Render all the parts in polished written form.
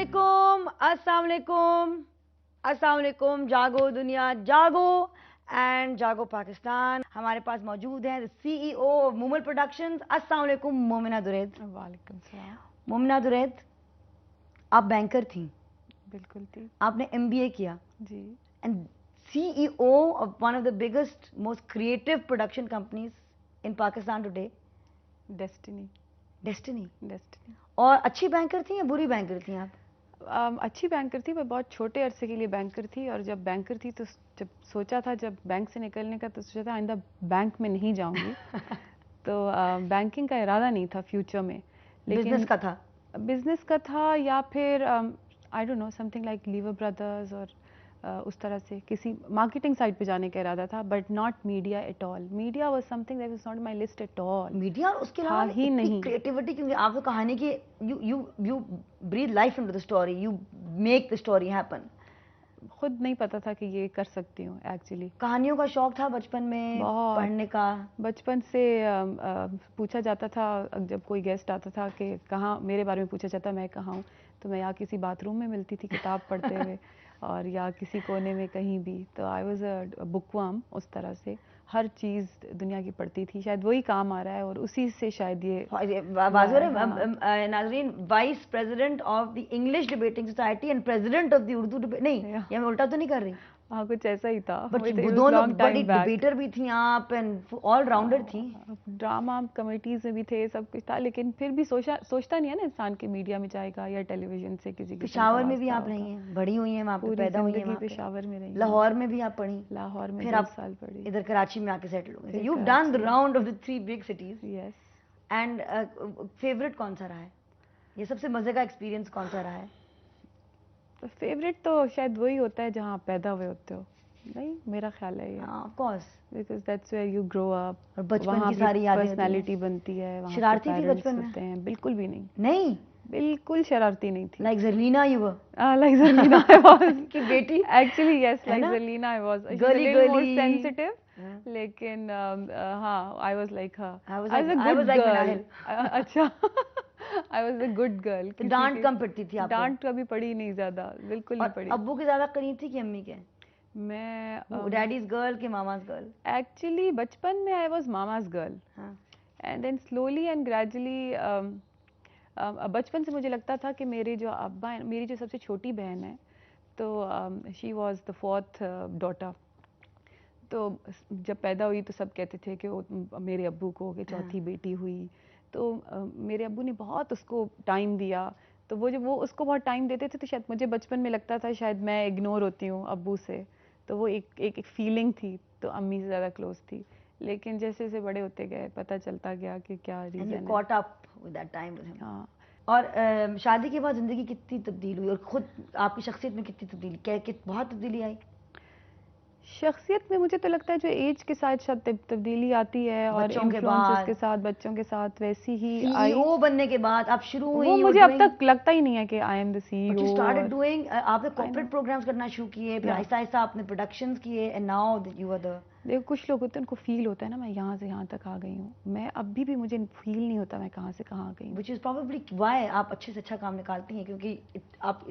वालेकुम, अस्सलाम वालेकुम, अस्सलाम वालेकुम। जागो दुनिया जागो एंड जागो पाकिस्तान। हमारे पास मौजूद है CEO ऑफ मूमल प्रोडक्शंस। अस्सलाम वालेकुम मोमिना दुरैद। वालेकुम सलाम। मोमिना दुरैद, आप बैंकर थी, बिल्कुल थी। आपने MBA किया जी। And CEO of one of the biggest most creative production companies in Pakistan today, Destiny. Destiny. Destiny. और अच्छी बैंकर थी या बुरी बैंकर थी आप? अच्छी बैंकर थी, मैं बहुत छोटे अरसे के लिए बैंकर थी। और जब बैंकर थी तो जब सोचा था, जब बैंक से निकलने का, तो सोचा था आइंदा बैंक में नहीं जाऊंगी। तो बैंकिंग का इरादा नहीं था फ्यूचर में, लेकिन बिजनेस का था। बिजनेस का था, या फिर I don't know, something like liver brothers, और उस तरह से किसी मार्केटिंग साइड पे जाने का इरादा था, but not media at all. Media was something that was not my list at all. Media और उसके अलावा ही नहीं क्रिएटिविटी, क्योंकि आप तो कहानी की you breathe life into the story, you make the story happen. खुद नहीं पता था कि ये कर सकती हूँ एक्चुअली। कहानियों का शौक था बचपन में बहुत पढ़ने का? बचपन से पूछा जाता था, जब कोई गेस्ट आता था कि कहाँ, मेरे बारे में पूछा जाता मैं कहाँ हूँ, तो मैं या किसी बाथरूम में मिलती थी किताब पढ़ते हुए, और या किसी कोने में कहीं भी। तो आई वॉज अ बुकवर्म, उस तरह से हर चीज़ दुनिया की पढ़ती थी। शायद वही काम आ रहा है, और उसी से शायद ये नाजरीन, vice president of the English debating society and president of the Urdu debate, नहीं ये मैं उल्टा तो नहीं कर रही? हाँ, कुछ ऐसा ही था। बट दोनों बड़ी डिबेटर भी थी आप एंड ऑल राउंडर थी। ड्रामा कमेटीज में भी थे, सब कुछ था, लेकिन फिर भी सोचता नहीं है ना इंसान के मीडिया में जाएगा या टेलीविजन से किसी पेशावर में भी आप रही हैं, बड़ी हुई हैं वहाँ पे, पैदा हुई हैं वहाँ पे। पेशावर में रही, लाहौर में भी आप पढ़ी? लाहौर में फिर 2 आप साल पढ़ी, इधर कराची में आके सेटल हो गए। You done the round of the 3 big cities. Yes. And favourite कौन सा रहा है? ये सबसे मजे का एक्सपीरियंस कौन सा रहा है? तो फेवरेट तो शायद वही होता है जहाँ पैदा हुए होते हो, नहीं मेरा ख्याल है ये। Of course, because that's where you grow up, और बचपन वहाँ की सारी यादें पर्सनालिटी बनती है, वहाँ शरारती थी बचपन में? होते हैं। बिल्कुल भी नहीं। नहीं, बिल्कुल शरारती नहीं थी। Like Zarleena you were? Like Zarleena I was. की बेटी? Actually yes, like Zarleena I was. She's a little more sensitive. लेकिन हाँ, I was like her. I was like Manahil. अच्छा। I was a good girl. तो डांट कम पड़ती थी आपको? डांट कभी पड़ी नहीं ज्यादा, बिल्कुल नहीं पड़ी। अब्बू के ज्यादा करीब थी कि अम्मी के? मैं डैडीज गर्ल कि मामाज गर्ल? एक्चुअली बचपन में I was mama's girl, and then slowly and gradually बचपन से मुझे लगता था कि मेरे जो अब्बा हैं, मेरी जो सबसे छोटी बहन है, तो she was the 4th daughter. तो जब पैदा हुई तो सब कहते थे कि मेरे अब्बू को कि चौथी बेटी हुई। तो मेरे अब्बू ने बहुत उसको टाइम दिया, तो वो जब वो उसको बहुत टाइम देते थे, तो शायद मुझे बचपन में लगता था शायद मैं इग्नोर होती हूँ अब्बू से, तो वो एक फीलिंग थी, तो अम्मी से ज़्यादा क्लोज थी। लेकिन जैसे जैसे बड़े होते गए पता चलता गया कि क्या रीज़न है। caught up with that time with him. हाँ। और शादी के बाद ज़िंदगी कितनी तब्दील हुई, और खुद आपकी शख्सियत में कितनी तब्दीली, क्या बहुत तब्दीली आई? शख्सियत में मुझे तो लगता है जो एज के साथ तब्दीली आती है, और इन्फ्लुएंसेस के साथ, बच्चों के साथ वैसी ही आई। CEO बनने के बाद आप शुरू हुई, वो मुझे अब तक लगता ही नहीं है कि I am the CEO। You started doing, आपने कॉर्पोरेट प्रोग्राम्स करना शुरू किए, फिर आहिस्ता आहिस्ता आपने प्रोडक्शंस किए, and now that you are the. देखो, कुछ लोग होते हैं उनको फील होता है ना मैं यहाँ से यहाँ तक आ गई हूँ, मैं अभी भी मुझे फील नहीं होता मैं कहाँ से कहाँ आ गई हूँ। Which is probably why आप अच्छे से अच्छा काम निकालती हैं, क्योंकि आप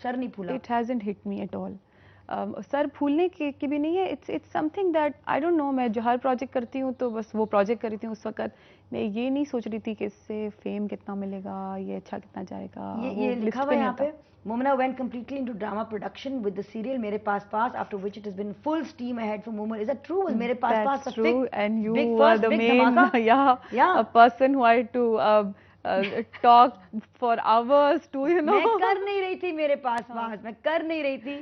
सर नहीं फूला। It hasn't hit me at all. Sir फूलने की भी नहीं है, it's something that I don't know. मैं जो हर प्रोजेक्ट करती हूँ तो बस वो प्रोजेक्ट कर रही थी उस वक्त, मैं ये नहीं सोच रही थी कि इससे फेम कितना मिलेगा, ये अच्छा कितना जाएगा। ये लिखा हुआ है यहाँ पे, Momina went completely into drama production with the serial Mere Paas Paas, after which it has been full steam ahead for Momina. Is that true? Was Mere Paas Paas the true, and you big were the main yeah, a person who had to talk for hours to, you know. मैं कर नहीं रही थी मेरे पास पास, मैं कर नहीं रही थी,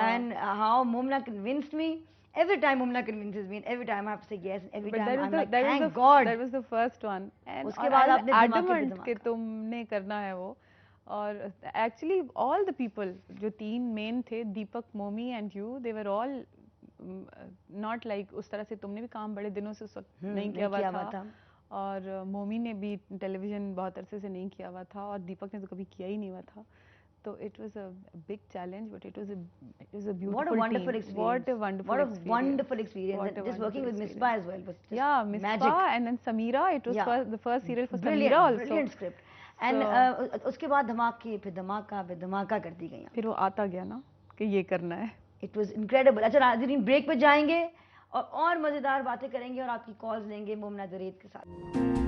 and how Momina convinced me. Every time Momina convinces me, and every time I have to say yes, and every time I'm like, thank God. That was the first one. And उसके बाद आपने adamant कि तुमने करना है वो। और actually all the people जो 3 मेन थे, दीपक, मोमी and you, they were all not like उस तरह से। तुमने भी काम बड़े दिनों से उस वक्त नहीं किया हुआ था, और मोमी ने भी टेलीविजन बहुत अरसे से नहीं किया हुआ था, और दीपक ने तो कभी किया ही नहीं हुआ था। तो it was a big challenge, but it was a beautiful team. What a wonderful experience. Just working with Misbah as well was just Misbah, and then Samira. It was the first serial for Samira also. Brilliant script. And उसके बाद धमाके पे धमाका करती गई। फिर वो आता गया ना कि ये करना है। It was incredible. अच्छा नाज़रीन, ब्रेक पे जाएंगे और मजेदार बातें करेंगे और आपकी कॉल्स लेंगे मोमना दरेद के साथ।